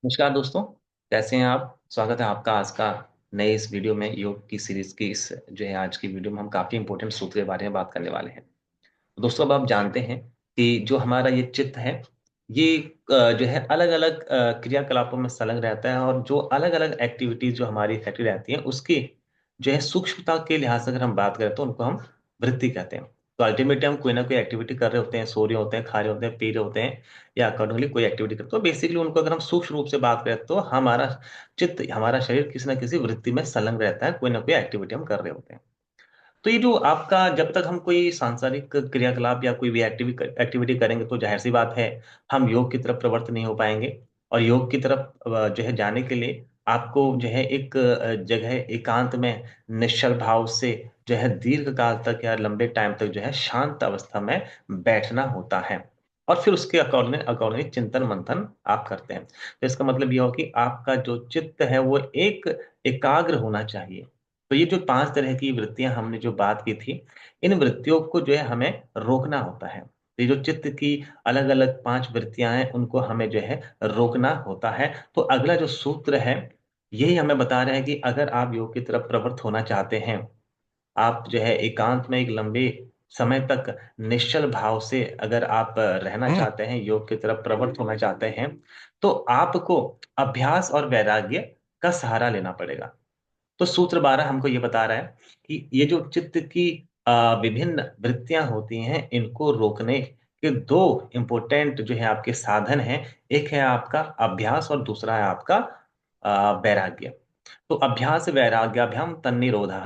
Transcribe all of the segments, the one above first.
नमस्कार दोस्तों। कैसे हैं आप? स्वागत है आपका आज का नए इस वीडियो में। योग की सीरीज की इस जो है आज की वीडियो में हम काफ़ी इंपॉर्टेंट सूत्र के बारे में बात करने वाले हैं। दोस्तों, अब आप जानते हैं कि जो हमारा ये चित्त है, ये जो है अलग-अलग क्रियाकलापों में संलग्न रहता है, और जो अलग-अलग एक्टिविटीज़ जो हमारी इफ़ेक्टिव रहती हैं, उसकी जो है सूक्ष्मता के लिहाज से अगर हम बात करें तो उनको हम वृत्ति कहते हैं। तो अल्टीमेटली हम कोई ना कोई एक्टिविटी कर रहे होते हैं, सो रहे होते हैं, खा रहे होते हैं, पी रहे होते हैं, या अकॉर्डिंगली कोई एक्टिविटी करते हैं। तो बेसिकली उनको अगर हम सूक्ष्म रूप से बात करें तो हमारा चित्त, हमारा शरीर किसी न किसी वृत्ति में संलग्न रहता है, कोई ना कोई एक्टिविटी हम कर रहे होते हैं। तो ये जो आपका, जब तक हम कोई सांसारिक क्रियाकलाप या कोई भी एक्टिविटी करेंगे तो ज़ाहिर-सी बात है, हम योग की तरफ प्रवृत्त नहीं हो पाएँगे। और योग की तरफ जो है जाने के लिए आपको जो है एक जगह एकांत में निश्चल भाव से जो है दीर्घ काल तक या लंबे टाइम तक जो है शांत अवस्था में बैठना होता है। और फिर उसके अकॉर्डिंगली चिंतन-मंथन आप करते हैं। तो इसका मतलब ये हुआ कि आपका जो चित्त है वो एक एकाग्र होना चाहिए। तो ये जो 5 तरह की वृत्तियाँ हमने जो बात की थी, इन वृत्तियों को जो है हमें रोकना होता है। तो ये जो चित्त की अलग-अलग 5 वृत्तियाँ हैं, उनको हमें जो है रोकना होता है। तो अगला जो सूत्र है, यही हमें बता रहा है कि अगर आप योग की तरफ प्रवृत्त होना चाहते हैं, आप जो है एकांत में एक लंबे समय तक निश्चल भाव से अगर आप रहना चाहते हैं, योग की तरफ प्रवृत्त होना चाहते हैं, तो आपको अभ्यास और वैराग्य का सहारा लेना पड़ेगा। तो सूत्र 12 हमको ये बता रहा है कि ये जो चित्त की विभिन्न वृत्तियाँ होती हैं, इनको रोकने के 2 इम्पोर्टेंट जो है आपके साधन हैं। एक है आपका अभ्यास और दूसरा है आपका वैराग्य। तो अभ्यास वैराग्याभ्याम तन्निरोधः।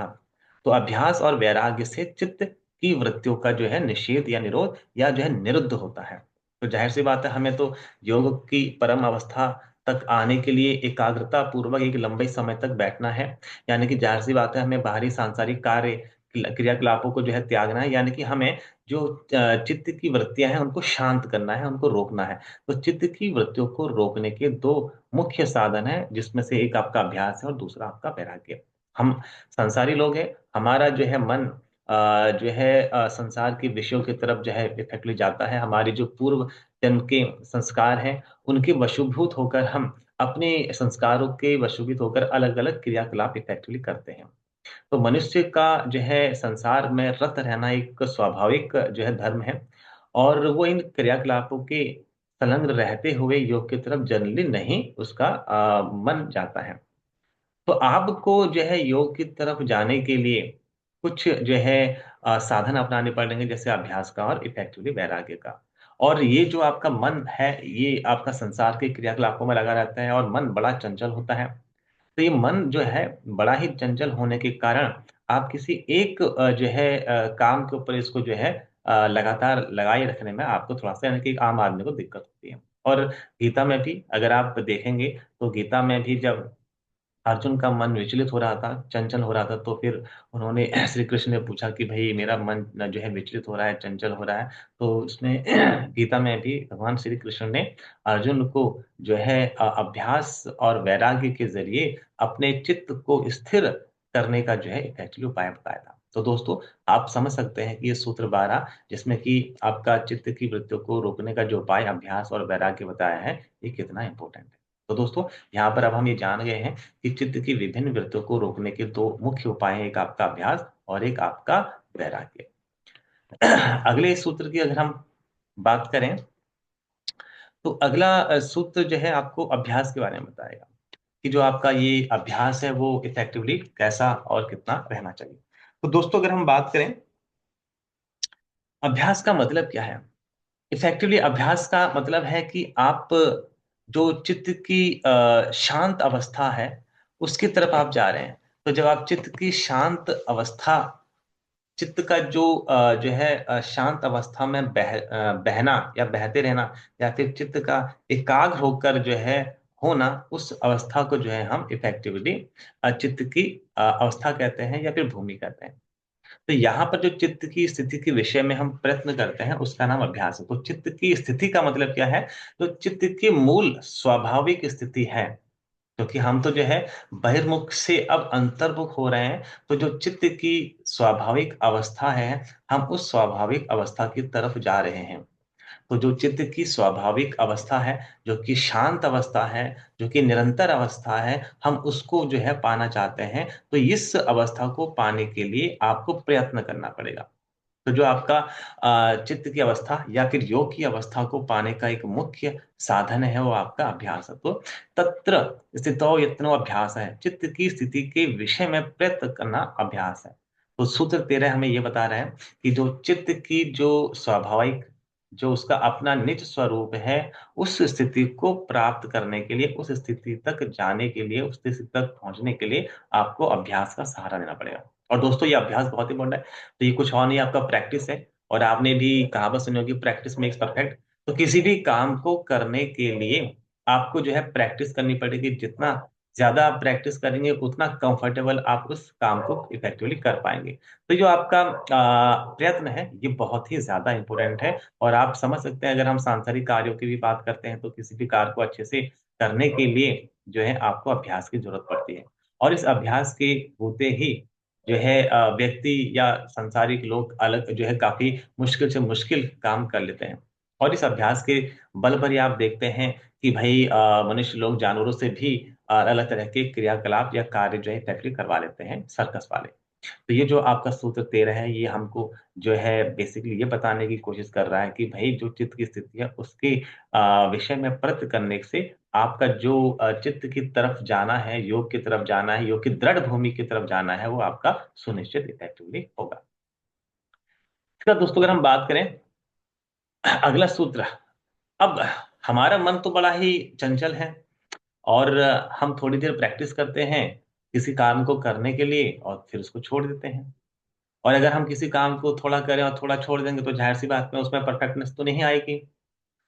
तो अभ्यास और वैराग्य से चित्त की वृत्तियों का जो है निषेध या निरोध या जो है निरुद्ध होता है। तो ज़ाहिर-सी बात है, हमें तो योग की परम अवस्था तक आने के लिए एकाग्रता पूर्वक एक लंबे समय तक बैठना है। यानी कि ज़ाहिर-सी बात है, हमें बाहरी सांसारिक कार्य क्रियाकलापों को जो है त्यागना है, यानी कि हमें जो चित्त की वृत्तियाँ हैं उनको शांत करना है, उनको रोकना है। तो चित्त की वृत्तियों को रोकने के 2 मुख्य साधन हैं, जिसमें से एक आपका अभ्यास है और दूसरा आपका वैराग्य। हम संसारी लोग हैं, हमारा जो है मन जो है संसार के विषयों की तरफ जो है इफेक्टली जाता है। हमारे जो पूर्व जन्म के संस्कार हैं, उनके वशीभूत होकर हम अपने संस्कारों के वशीभूत होकर अलग-अलग क्रियाकलाप इफेक्टिवली करते हैं। तो मनुष्य का जो है संसार में रत रहना एक स्वाभाविक जो है धर्म है, और वो इन क्रियाकलापों के संलग्न रहते हुए योग की तरफ जनरली नहीं उसका मन जाता है। तो आपको जो है योग की तरफ जाने के लिए कुछ जो है साधन अपनाने पड़ेंगे, जैसे अभ्यास का और इफेक्टिवली वैराग्य का। और ये जो आपका मन है, ये आपका संसार के क्रियाकलापों में लगा रहता है और मन बड़ा चंचल होता है। तो ये मन जो है बड़ा ही चंचल होने के कारण आप किसी एक जो है काम के ऊपर इसको जो है लगातार लगाए रखने में आपको थोड़ा-सा, यानी कि आम आदमी को दिक्कत होती है। और गीता में भी अगर आप देखेंगे, तो गीता में भी जब अर्जुन का मन विचलित हो रहा था, चंचल हो रहा था, तो फिर उन्होंने श्री कृष्ण ने पूछा कि भई मेरा मन जो है विचलित हो रहा है, चंचल हो रहा है। तो उसमें गीता में भी भगवान श्री कृष्ण ने अर्जुन को जो है अभ्यास और वैराग्य के ज़रिए अपने चित्त को स्थिर करने का जो है इफेक्टिव उपाय बताया था। तो दोस्तों, आप समझ सकते हैं कि ये सूत्र 12, जिसमें कि आपका चित्त की वृत्तियों को रोकने का जो उपाय अभ्यास और वैराग्य बताया है, ये कितना इम्पोर्टेंट है। तो दोस्तों, यहाँ पर अब हम ये जान गए हैं कि चित्त की विभिन्न वृत्तियों को रोकने के 2 मुख्य उपाय हैं, एक आपका अभ्यास और एक आपका वैराग्य। अगले सूत्र की अगर हम बात करें, तो अगला सूत्र जो है आपको अभ्यास के बारे में बताएगा कि जो आपका ये अभ्यास है वो इफेक्टिवली कैसा और कितना रहना चाहिए। तो दोस्तों, अगर हम बात करें अभ्यास का मतलब क्या है? इफेक्टिवली अभ्यास का मतलब है कि आप जो चित्त की शांत अवस्था है, उसकी तरफ आप जा रहे हैं। तो जब आप चित्त की शांत अवस्था, चित्त का जो जो है शांत अवस्था में बहना या बहते रहना, या फिर चित्त का एकाग्र होकर जो है होना, उस अवस्था को जो है हम इफेक्टिवली चित्त की अवस्था कहते हैं या फिर भूमि कहते हैं। तो यहाँ पर जो चित्त की स्थिति के विषय में हम प्रयत्न करते हैं, उसका नाम अभ्यास है। तो चित्त की स्थिति का मतलब क्या है? तो चित्त की मूल स्वाभाविक स्थिति है, क्योंकि हम तो जो है बहिर्मुख से अब अंतर्मुख हो रहे हैं। तो जो चित्त की स्वाभाविक अवस्था है, हम उस स्वाभाविक अवस्था की तरफ जा रहे हैं। तो जो चित्त की स्वाभाविक अवस्था है, जो कि शांत अवस्था है, जो कि निरंतर अवस्था है, हम उसको जो है पाना चाहते हैं, तो इस अवस्था को पाने के लिए आपको प्रयत्न करना पड़ेगा। तो जो आपका चित्त की अवस्था या फिर योग की अवस्था को पाने का एक मुख्य साधन है, वो आपका अभ्यास है। तो तत्र स्थितो यत्नो अभ्यास है, चित्त की स्थिति के विषय में प्रयत्न करना अभ्यास है। तो सूत्र 13 हमें ये बता रहा है कि जो चित्त की जो स्वाभाविक, जो उसका अपना निज स्वरूप है, उस स्थिति को प्राप्त करने के लिए, उस स्थिति तक जाने के लिए, उस स्थिति तक पहुंचने के लिए आपको अभ्यास का सहारा लेना पड़ेगा। और दोस्तों, ये अभ्यास बहुत इंपॉर्टेंट है। तो ये कुछ और नहीं, आपका प्रैक्टिस है। और आपने भी कहावत सुनी होगी, प्रैक्टिस मेक्स परफेक्ट। तो किसी भी काम को करने के लिए आपको जो है प्रैक्टिस करनी पड़ेगी। जितना ज्यादा आप प्रैक्टिस करेंगे, उतना कंफर्टेबल आप उस काम को इफेक्टिवली कर पाएंगे। तो जो आपका प्रयत्न है, ये बहुत ही ज्यादा इंपॉर्टेंट है। और आप समझ सकते हैं, अगर हम सांसारिक कार्यों की भी बात करते हैं, तो किसी भी कार्य को अच्छे से करने के लिए जो है आपको अभ्यास की जरूरत पड़ती है। और इस अभ्यास के होते ही जो है व्यक्ति या संसारिक लोग अलग जो है काफी मुश्किल से मुश्किल काम कर लेते हैं। और इस अभ्यास के बल पर ही आप देखते हैं कि भाई मनुष्य लोग जानवरों से भी अलग तरह के क्रियाकलाप या कार्य जो है फैक्ट्री करवा लेते हैं, सर्कस वाले। तो ये जो आपका सूत्र 13 है, ये हमको जो है बेसिकली ये बताने की कोशिश कर रहा है कि भाई जो चित्त की स्थिति है, उसके विषय में प्रयत्न करने से आपका जो चित्त की तरफ जाना है, योग की तरफ जाना है, योग की दृढ़ भूमि की तरफ जाना है, वो आपका सुनिश्चित इफेक्टिवली होगा। इसका दोस्तों, अगर हम बात करें अगला सूत्र। अब हमारा मन तो बड़ा ही चंचल है, और हम थोड़ी देर प्रैक्टिस करते हैं किसी काम को करने के लिए, और फिर उसको छोड़ देते हैं। और अगर हम किसी काम को थोड़ा करें और थोड़ा छोड़ देंगे, तो जाहिर सी बात है उसमें परफेक्टनेस तो नहीं आएगी।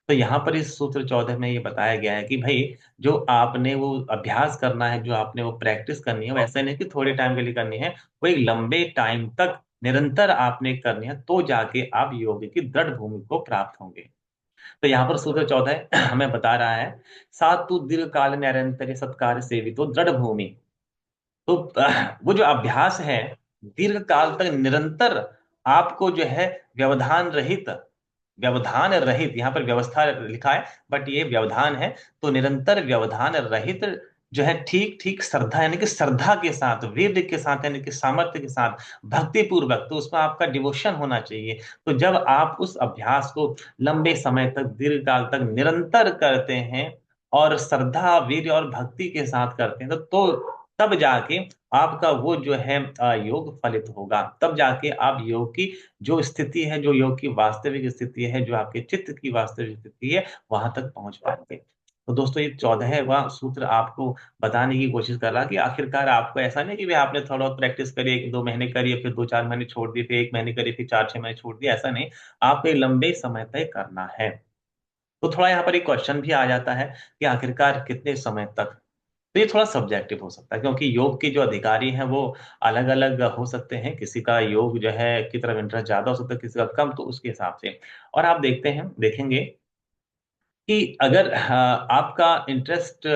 तो यहाँ पर इस सूत्र 14 में ये बताया गया है कि भाई जो आपने वो अभ्यास करना है, जो आपने वो प्रैक्टिस करनी है, वो ऐसा नहीं कि थोड़े टाइम के लिए करनी है, वो एक लंबे टाइम तक निरंतर आपने करनी है, तो जाके आप योग की दृढ़ भूमि को प्राप्त होंगे। तो यहाँ पर सूत्र 14 हमें बता रहा है, सातु दीर्घ काल निरंतर सत्कार सेवितो दृढ़ भूमि। तो वो जो अभ्यास है, दीर्घ काल तक निरंतर आपको जो है व्यवधान रहित, व्यवधान रहित, यहाँ पर व्यवस्था लिखा है बट ये व्यवधान है। तो निरंतर व्यवधान रहित जो है, ठीक ठीक श्रद्धा, यानी कि श्रद्धा के साथ, वीर्य के साथ, यानी कि सामर्थ्य के साथ, भक्ति पूर्वक, तो उसमें आपका डिवोशन होना चाहिए। तो जब आप उस अभ्यास को लंबे समय तक, दीर्घ काल तक निरंतर करते हैं, और श्रद्धा, वीर्य और भक्ति के साथ करते हैं, तो तब जाके आपका वो जो है योग फलित होगा। तब जाके आप योग की जो स्थिति है, जो योग की वास्तविक स्थिति है, जो आपके चित्त की वास्तविक स्थिति है, वहां तक पहुंच पाएंगे। तो दोस्तों, ये 14वां सूत्र आपको बताने की कोशिश कर रहा कि आखिरकार आपको ऐसा नहीं कि भाई आपने थोड़ा बहुत प्रैक्टिस करी, 1-2 महीने करी, फिर 2-4 महीने छोड़ दिए, फिर 1 महीने करी, फिर 4-6 महीने छोड़ दिए, ऐसा नहीं। आपको एक लंबे समय तक करना है। तो थोड़ा यहाँ पर एक क्वेश्चन भी आ जाता है कि आखिरकार कितने समय तक। तो ये थोड़ा सब्जेक्टिव हो सकता है, क्योंकि योग के जो अधिकारी हैं, वो अलग अलग हो सकते हैं। किसी का योग जो है की तरफ इंटरेस्ट ज्यादा हो सकता है, किसी का कम, तो उसके हिसाब से। और आप देखेंगे कि अगर आपका इंटरेस्ट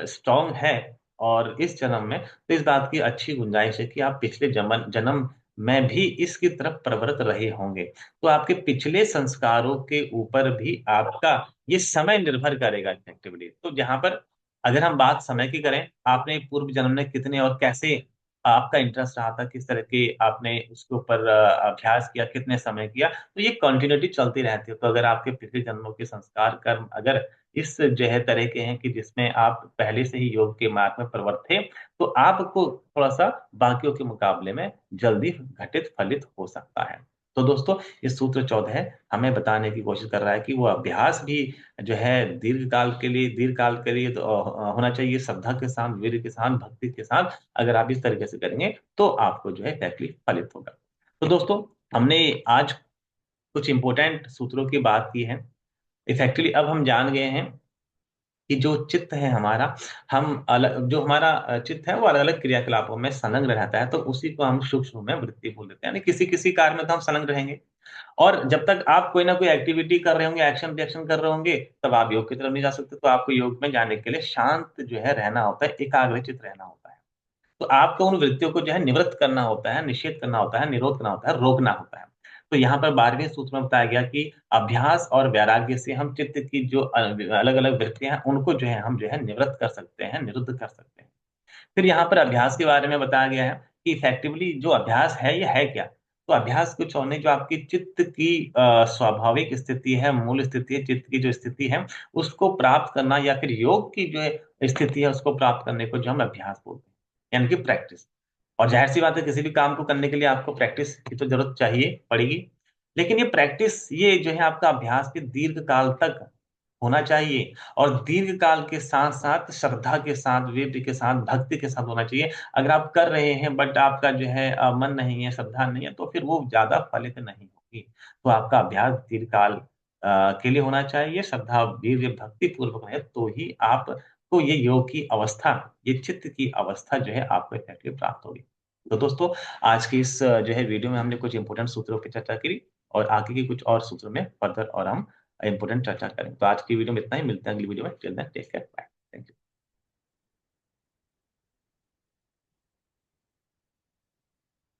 स्ट्रांग है और इस जन्म में, तो इस बात की अच्छी गुंजाइश है कि आप पिछले जन्म जन्म में भी इसकी तरफ प्रवृत्त रहे होंगे। तो आपके पिछले संस्कारों के ऊपर भी आपका ये समय निर्भर करेगा इफेक्टिवली। तो जहां पर अगर हम बात समय की करें, आपने पूर्व जन्म में कितने और कैसे आपका इंटरेस्ट रहा था, किस तरह के आपने उसके ऊपर अभ्यास किया, कितने समय किया, तो ये कंटिन्यूटी चलती रहती है। तो अगर आपके पिछले जन्मों के संस्कार कर्म अगर इस जो है तरह के हैं कि जिसमें आप पहले से ही योग के मार्ग में प्रवृत्त थे, तो आपको थोड़ा सा बाकियों के मुकाबले में जल्दी घटित फलित हो सकता है। तो दोस्तों, इस सूत्र 14 हमें बताने की कोशिश कर रहा है कि वो अभ्यास भी जो है दीर्घ काल के लिए तो होना चाहिए, श्रद्धा के साथ, वीर्य के साथ, भक्ति के साथ। अगर आप इस तरीके से करेंगे, तो आपको जो है तकलीफ फलित होगा। तो दोस्तों, हमने आज कुछ इंपॉर्टेंट सूत्रों की बात की है। इफेक्टिवली अब हम जान गए हैं कि जो चित्त है हमारा, हम अलग जो हमारा चित्त है, वो अलग अलग क्रियाकलापों में संलग्न रहता है। तो उसी को हम सूक्ष्म में वृत्ति बोल देते हैं, यानी किसी किसी कार्य में तो हम संलग्न रहेंगे। और जब तक आप कोई ना कोई एक्टिविटी कर रहे होंगे, एक्शन रिएक्शन कर रहे होंगे, तब आप योग की तरफ नहीं जा सकते। तो आपको योग में जाने के लिए शांत जो है रहना होता है, एकाग्रचित रहना होता है। तो आपको उन वृत्तियों को जो है निवृत्त करना होता है, निषेध करना होता है, निरोध करना होता है, रोकना होता है। तो यहाँ पर 12वें सूत्र में बताया गया कि अभ्यास और वैराग्य से हम चित्त की जो अलग-अलग वृत्तियाँ हैं, उनको जो है हम जो है निवृत्त कर सकते हैं, निरुद्ध कर सकते हैं। फिर यहाँ पर अभ्यास के बारे में बताया गया है कि इफेक्टिवली जो अभ्यास है, ये है क्या? तो अभ्यास कुछ और नहीं, जो आपकी चित्त की स्वाभाविक स्थिति है, मूल स्थिति है, चित्त की जो स्थिति है, उसको प्राप्त करना या फिर योग की जो है स्थिति है, उसको प्राप्त करने को जो हम अभ्यास बोलते हैं, यानी कि प्रैक्टिस। और ज़ाहिर-सी बात है, किसी भी काम को करने के लिए आपको प्रैक्टिस की तो ज़रूरत चाहिए, पड़ेगी। लेकिन ये प्रैक्टिस, ये जो है आपका अभ्यास के दीर्घ काल तक होना चाहिए और दीर्घ काल के साथ-साथ श्रद्धा के साथ, वीर्य के साथ, भक्ति के साथ होना चाहिए। अगर आप कर रहे हैं बट आपका जो है मन नहीं है, श्रद्धा नहीं है, तो फिर वो ज़्यादा फलित नहीं होगी। तो आपका अभ्यास दीर्घकाल के लिए होना चाहिए, श्रद्धा, वीर्य, भक्ति पूर्वक है, तो ही आपको ये योग की अवस्था, ये चित्त की अवस्था जो है आपको इफेक्टिव प्राप्त होगी। तो दोस्तों, आज की इस जो है वीडियो में हमने कुछ इंपोर्टेंट सूत्रों पे चर्चा करी और आगे के कुछ और सूत्रों में फर्दर और हम इम्पोर्टेंट चर्चा करें। तो आज की वीडियो में इतना ही, मिलते हैं अगली वीडियो में। Till then take care, bye.